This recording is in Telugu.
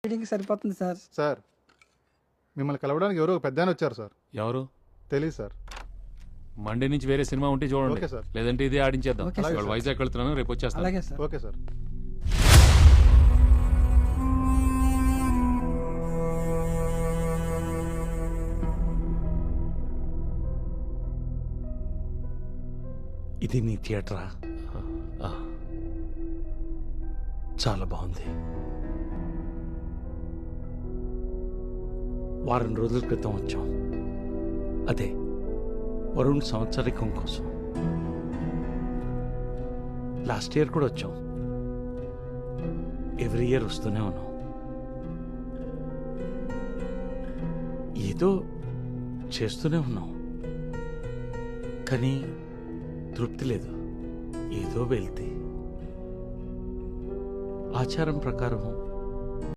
రీడింగ్ సరిపోతుంది సార్. సార్ మిమ్మల్ని కలవడానికి ఎవరో ఒక పెద్ద వచ్చారు సార్. ఎవరు? తెలియదు సార్. మండే నుంచి వేరే సినిమా ఉంటే చూడండి. Okay sir. లేదంటే ఇదే ఆడించేద్దాం. Okay sir. ఇవాళ వైజాగ్ వెళ్తున్నాను, రేపు వచ్చేస్తాను. అలాగే సార్. Okay sir. ఇది నీ థియేటరా? ఆ, చాలా బాగుంది. వారం రోజుల క్రితం వచ్చాం. అదే వరుణ్ సంవత్సరికం కోసం. లాస్ట్ ఇయర్ కూడా వచ్చాం. ఎవ్రీ ఇయర్ వస్తూనే ఉన్నాం. ఏదో చేస్తూనే ఉన్నాం, కానీ తృప్తి లేదు. ఏదో వెళ్తే ఆచారం ప్రకారం